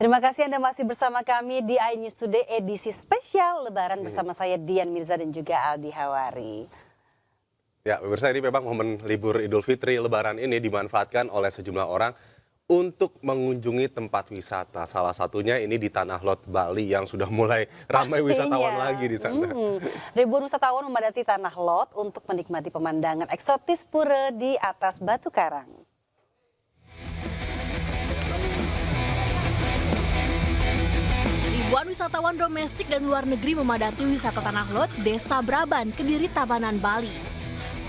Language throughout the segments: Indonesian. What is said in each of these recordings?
Terima kasih Anda masih bersama kami di iNews Today edisi spesial Lebaran bersama saya Dian Mirza dan juga Aldi Hawari. Ya, pemirsa, ini memang momen libur Idul Fitri Lebaran ini dimanfaatkan oleh sejumlah orang untuk mengunjungi tempat wisata. Salah satunya ini di Tanah Lot, Bali yang sudah mulai ramai wisatawan lagi di sana. Ribuan wisatawan memadati Tanah Lot untuk menikmati pemandangan eksotis pura di atas batu karang. Ribuan wisatawan domestik dan luar negeri memadati wisata Tanah Lot, Desa Braban, Kediri, Tabanan, Bali.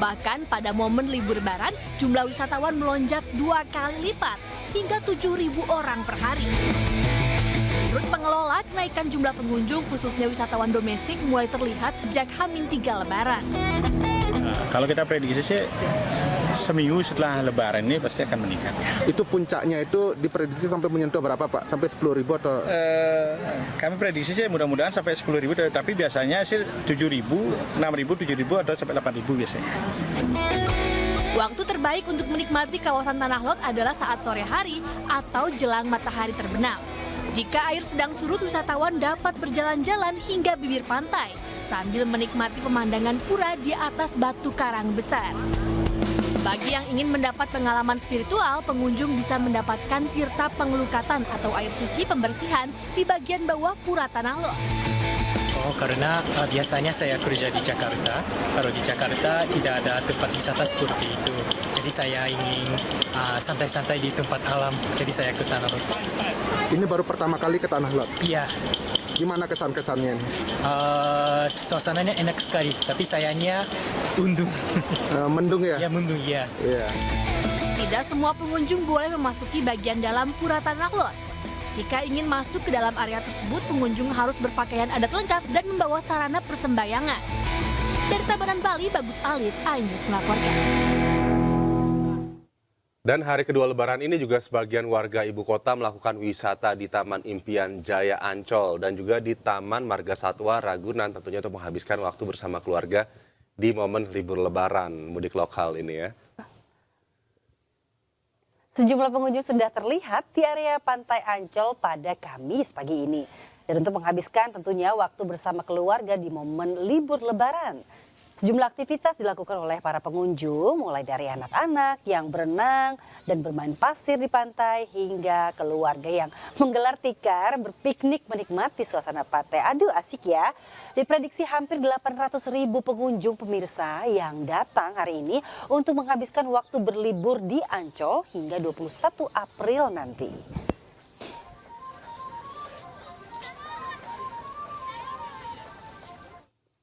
Bahkan pada momen libur Lebaran, jumlah wisatawan melonjak 2 kali lipat hingga 7.000 orang per hari. Menurut pengelola, kenaikan jumlah pengunjung khususnya wisatawan domestik mulai terlihat sejak H-3 Lebaran. Kalau kita prediksi sih seminggu setelah Lebaran ini pasti akan meningkat. Itu puncaknya itu diprediksi sampai menyentuh berapa Pak? Sampai 10.000 atau? Kami prediksi sih mudah-mudahan sampai 10.000, tapi biasanya sih 7.000, 6.000, 7.000 atau sampai 8.000 biasanya. Waktu terbaik untuk menikmati kawasan Tanah Lot adalah saat sore hari atau jelang matahari terbenam. Jika air sedang surut, wisatawan dapat berjalan-jalan hingga bibir pantai sambil menikmati pemandangan pura di atas batu karang besar. Bagi yang ingin mendapat pengalaman spiritual, pengunjung bisa mendapatkan tirta pengelukatan atau air suci pembersihan di bagian bawah pura Tanah Lot. Karena biasanya saya kerja di Jakarta. Kalau di Jakarta tidak ada tempat wisata seperti itu. Jadi saya ingin santai-santai di tempat alam. Jadi saya ke Tanah Lot. Ini baru pertama kali ke Tanah Lot? Iya. Gimana kesan-kesannya? Suasananya enak sekali, tapi sayangnya mendung. Mendung ya? Ya, mendung, ya. Iya. Tidak semua pengunjung boleh memasuki bagian dalam pura Tanah Lot. Jika ingin masuk ke dalam area tersebut, pengunjung harus berpakaian adat lengkap dan membawa sarana persembahyangan. Dari Tabanan, Bali, Bagus Alit, iNews melaporkan. Dan hari kedua Lebaran ini juga sebagian warga ibu kota melakukan wisata di Taman Impian Jaya Ancol dan juga di Taman Marga Satwa Ragunan, tentunya untuk menghabiskan waktu bersama keluarga di momen libur Lebaran mudik lokal ini ya. Sejumlah pengunjung sudah terlihat di area Pantai Ancol pada Kamis pagi ini. Dan untuk menghabiskan tentunya waktu bersama keluarga di momen libur Lebaran. Sejumlah aktivitas dilakukan oleh para pengunjung, mulai dari anak-anak yang berenang dan bermain pasir di pantai, hingga keluarga yang menggelar tikar, berpiknik menikmati suasana pantai. Aduh, asik ya. Diprediksi hampir 800.000 pengunjung pemirsa yang datang hari ini untuk menghabiskan waktu berlibur di Ancol hingga 21 April nanti.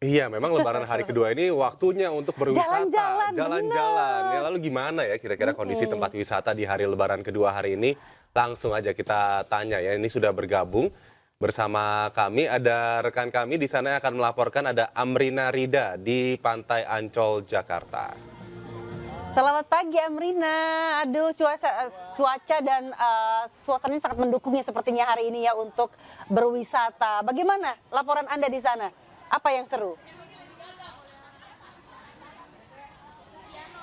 Iya, memang Lebaran hari kedua ini waktunya untuk berwisata, jalan-jalan. Ya, lalu gimana ya kira-kira kondisi tempat wisata di hari Lebaran kedua hari ini? Langsung aja kita tanya ya. Ini sudah bergabung bersama kami, ada rekan kami di sana yang akan melaporkan, ada Amrina Rida di Pantai Ancol, Jakarta. Selamat pagi Amrina. Aduh, cuaca dan suasananya sangat mendukungnya sepertinya hari ini ya untuk berwisata. Bagaimana laporan Anda di sana? Apa yang seru?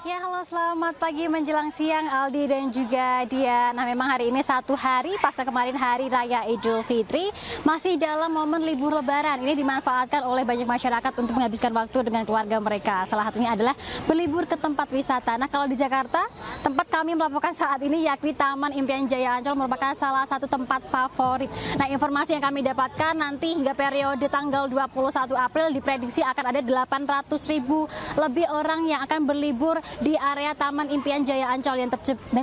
Ya, halo, selamat pagi menjelang siang Aldi dan juga Dian. Nah, memang hari ini satu hari pasca kemarin Hari Raya Idul Fitri, masih dalam momen libur Lebaran. Ini dimanfaatkan oleh banyak masyarakat untuk menghabiskan waktu dengan keluarga mereka. Salah satunya adalah berlibur ke tempat wisata. Nah, kalau di Jakarta, tempat kami melaporkan saat ini yakni Taman Impian Jaya Ancol merupakan salah satu tempat favorit. Nah, informasi yang kami dapatkan nanti hingga periode tanggal 21 April diprediksi akan ada 800.000 lebih orang yang akan berlibur di area Taman Impian Jaya Ancol yang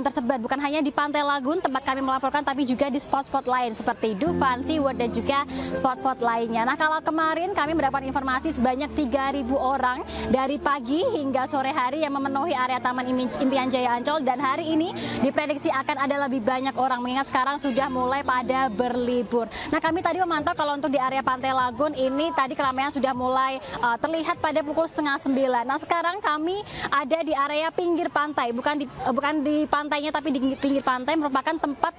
tersebar bukan hanya di Pantai Lagun tempat kami melaporkan, tapi juga di spot-spot lain seperti Dufan, SeaWorld dan juga spot-spot lainnya. Nah, kalau kemarin kami mendapat informasi sebanyak 3.000 orang dari pagi hingga sore hari yang memenuhi area Taman Impian Jaya Ancol, dan hari ini diprediksi akan ada lebih banyak orang mengingat sekarang sudah mulai pada berlibur. Nah, kami tadi memantau kalau untuk di area Pantai Lagun ini tadi keramaian sudah mulai terlihat pada pukul 8:30. Nah, sekarang kami ada di area pinggir pantai, bukan di pantainya tapi di pinggir pantai, merupakan tempat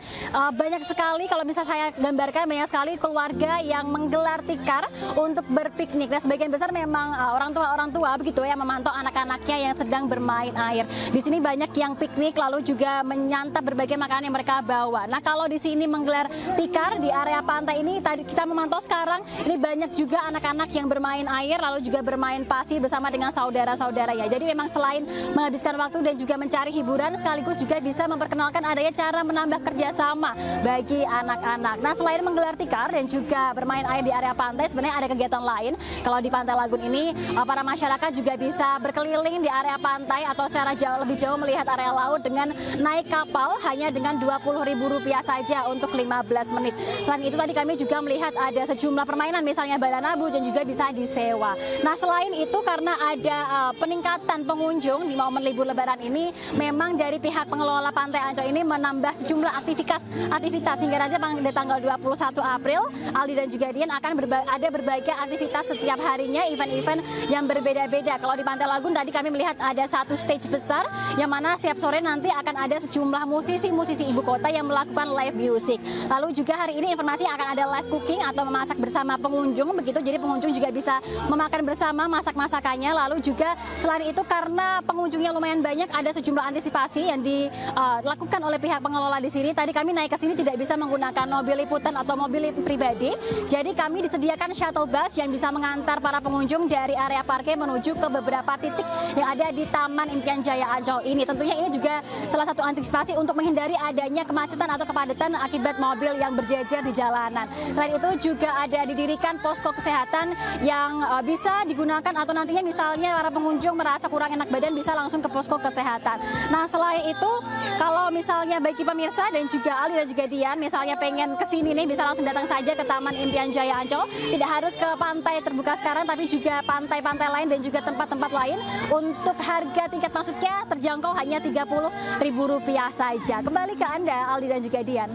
banyak sekali, kalau misalnya saya gambarkan, banyak sekali keluarga yang menggelar tikar untuk berpiknik. Nah, sebagian besar memang orang tua begitu ya, memantau anak-anaknya yang sedang bermain air. Di sini banyak yang piknik lalu juga menyantap berbagai makanan yang mereka bawa. Nah, kalau di sini menggelar tikar di area pantai ini, tadi kita memantau sekarang ini banyak juga anak-anak yang bermain air lalu juga bermain pasir bersama dengan saudara-saudaranya. Jadi memang selain menghabiskan waktu dan juga mencari hiburan, sekaligus juga bisa memperkenalkan adanya cara menambah kerjasama bagi anak-anak. Nah, selain menggelar tikar dan juga bermain air di area pantai, sebenarnya ada kegiatan lain. Kalau di Pantai Lagun ini, para masyarakat juga bisa berkeliling di area pantai atau secara lebih jauh melihat area laut dengan naik kapal hanya dengan Rp20.000 saja untuk 15 menit. Selain itu tadi kami juga melihat ada sejumlah permainan, misalnya balanabu dan juga bisa disewa. Nah, selain itu karena ada peningkatan pengunjung di momen libur lebaran ini, memang dari pihak pengelola Pantai Ancol ini menambah sejumlah aktivitas hingga nanti pada tanggal 21 April Aldi dan juga Dian akan ada berbagai aktivitas setiap harinya, event-event yang berbeda-beda. Kalau di Pantai Lagun tadi kami melihat ada satu stage besar yang mana setiap sore nanti akan ada sejumlah musisi ibu kota yang melakukan live music. Lalu juga hari ini informasi akan ada live cooking atau memasak bersama pengunjung begitu. Jadi pengunjung juga bisa memakan bersama masak-masakannya. Lalu juga selain itu karena pengunjungnya lumayan banyak, ada sejumlah antisipasi yang dilakukan oleh pihak pengelola di sini. Tadi kami naik ke sini tidak bisa menggunakan mobil liputan atau mobil pribadi. Jadi kami disediakan shuttle bus yang bisa mengantar para pengunjung dari area parkir menuju ke beberapa titik yang ada di Taman Impian Jaya Ancol ini. Tentunya ini juga salah satu antisipasi untuk menghindari adanya kemacetan atau kepadatan akibat mobil yang berjejer di jalanan. Selain itu juga ada didirikan posko kesehatan yang bisa digunakan atau nantinya misalnya para pengunjung merasa kurang enak badan bisa langsung ke posko kesehatan. Nah, selain itu kalau misalnya bagi pemirsa dan juga Aldi dan juga Dian misalnya pengen kesini nih bisa langsung datang saja ke Taman Impian Jaya Ancol. Tidak harus ke pantai terbuka sekarang tapi juga pantai-pantai lain dan juga tempat-tempat lain. Untuk harga tiket masuknya terjangkau hanya Rp30.000 saja. Kembali ke Anda Aldi dan juga Dian.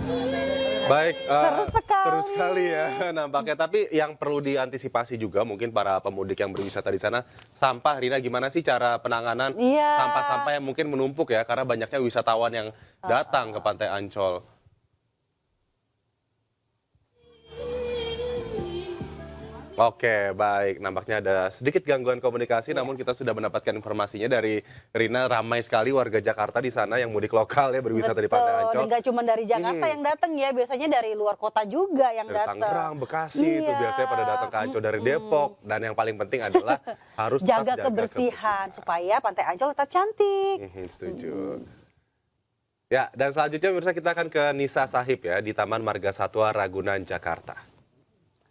Baik, seru sekali ya nampaknya. Tapi yang perlu diantisipasi juga mungkin para pemudik yang berwisata di sana, sampah. Rina, gimana sih cara penanganan sampah-sampah yang mungkin menumpuk ya karena banyaknya wisatawan yang datang ke Pantai Ancol? Oke, baik. Nampaknya ada sedikit gangguan komunikasi, namun kita sudah mendapatkan informasinya dari Rina. Ramai sekali warga Jakarta di sana yang mudik lokal ya berwisata di Pantai Ancol. Nggak cuma dari Jakarta yang datang ya, biasanya dari luar kota juga yang datang. Dari Tangerang, Bekasi itu biasanya pada datang ke Ancol, dari Depok. Dan yang paling penting adalah harus jaga kebersihan supaya Pantai Ancol tetap cantik. Setuju. Ya, dan selanjutnya pemirsa kita akan ke Nisa Sahib ya di Taman Marga Satwa Ragunan, Jakarta.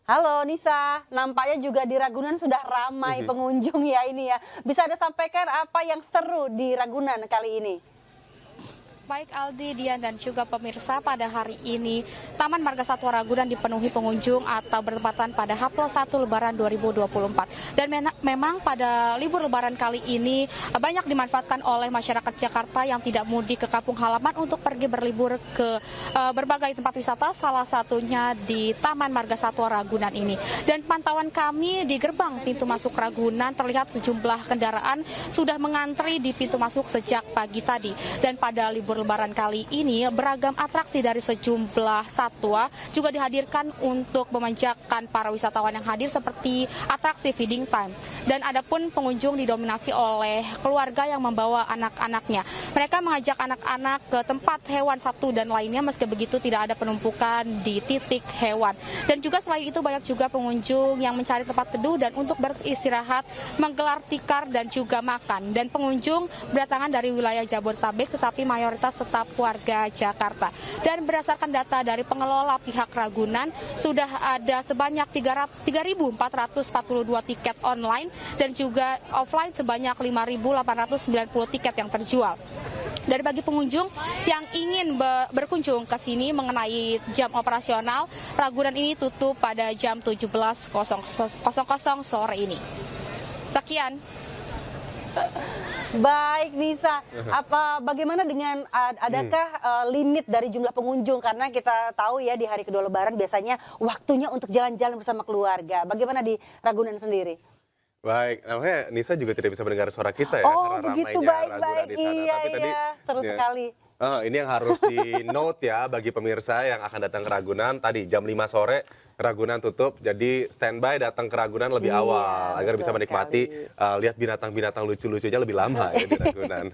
Halo Nisa, nampaknya juga di Ragunan sudah ramai pengunjung ya ini ya. Bisa Anda sampaikan apa yang seru di Ragunan kali ini? Baik Aldi, Dian dan juga pemirsa, pada hari ini Taman Marga Satwa Ragunan dipenuhi pengunjung atau bertepatan pada H+1 Lebaran 2024. Dan memang pada libur Lebaran kali ini banyak dimanfaatkan oleh masyarakat Jakarta yang tidak mudik ke kampung halaman untuk pergi berlibur ke berbagai tempat wisata, salah satunya di Taman Marga Satwa Ragunan ini. Dan pantauan kami di gerbang pintu masuk Ragunan terlihat sejumlah kendaraan sudah mengantri di pintu masuk sejak pagi tadi. Dan pada libur Lebaran kali ini beragam atraksi dari sejumlah satwa juga dihadirkan untuk memanjakan para wisatawan yang hadir seperti atraksi feeding time. Dan adapun pengunjung didominasi oleh keluarga yang membawa anak-anaknya. Mereka mengajak anak-anak ke tempat hewan satu dan lainnya, meski begitu tidak ada penumpukan di titik hewan. Dan juga selain itu banyak juga pengunjung yang mencari tempat teduh dan untuk beristirahat, menggelar tikar dan juga makan. Dan pengunjung berdatangan dari wilayah Jabodetabek tetapi mayoritas tetap warga Jakarta. Dan berdasarkan data dari pengelola pihak Ragunan, sudah ada sebanyak 3.442 tiket online dan juga offline sebanyak 5.890 tiket yang terjual. Dan bagi pengunjung yang ingin berkunjung ke sini mengenai jam operasional, Ragunan ini tutup pada jam 17.00 sore ini. Sekian. Baik Nisa, bagaimana dengan adakah limit dari jumlah pengunjung, karena kita tahu ya di hari kedua Lebaran biasanya waktunya untuk jalan-jalan bersama keluarga. Bagaimana di Ragunan sendiri? Baik, namanya Nisa juga tidak bisa mendengar suara kita ya Oh, karena begitu, ramainya baik-baik. Ragunan di sana. Iya, Tapi tadi iya, seru ya, sekali. ini yang harus di note ya bagi pemirsa yang akan datang ke Ragunan. Tadi jam 5 sore Ragunan tutup, jadi standby datang ke Ragunan lebih Iya, awal agar bisa betul menikmati lihat binatang-binatang lucu-lucunya lebih lama ya di Ragunan.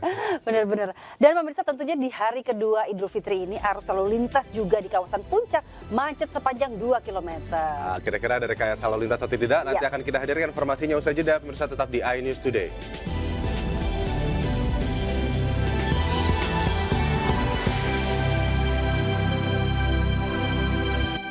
Benar-benar. Dan pemirsa tentunya di hari kedua Idul Fitri ini arus lalu lintas juga di kawasan Puncak macet sepanjang 2 km. Nah, kira-kira ada rekayasa lalu lintas atau tidak? Nanti Ya. akan kita hadirkan informasinya usai jeda. Pemirsa tetap di iNews Today.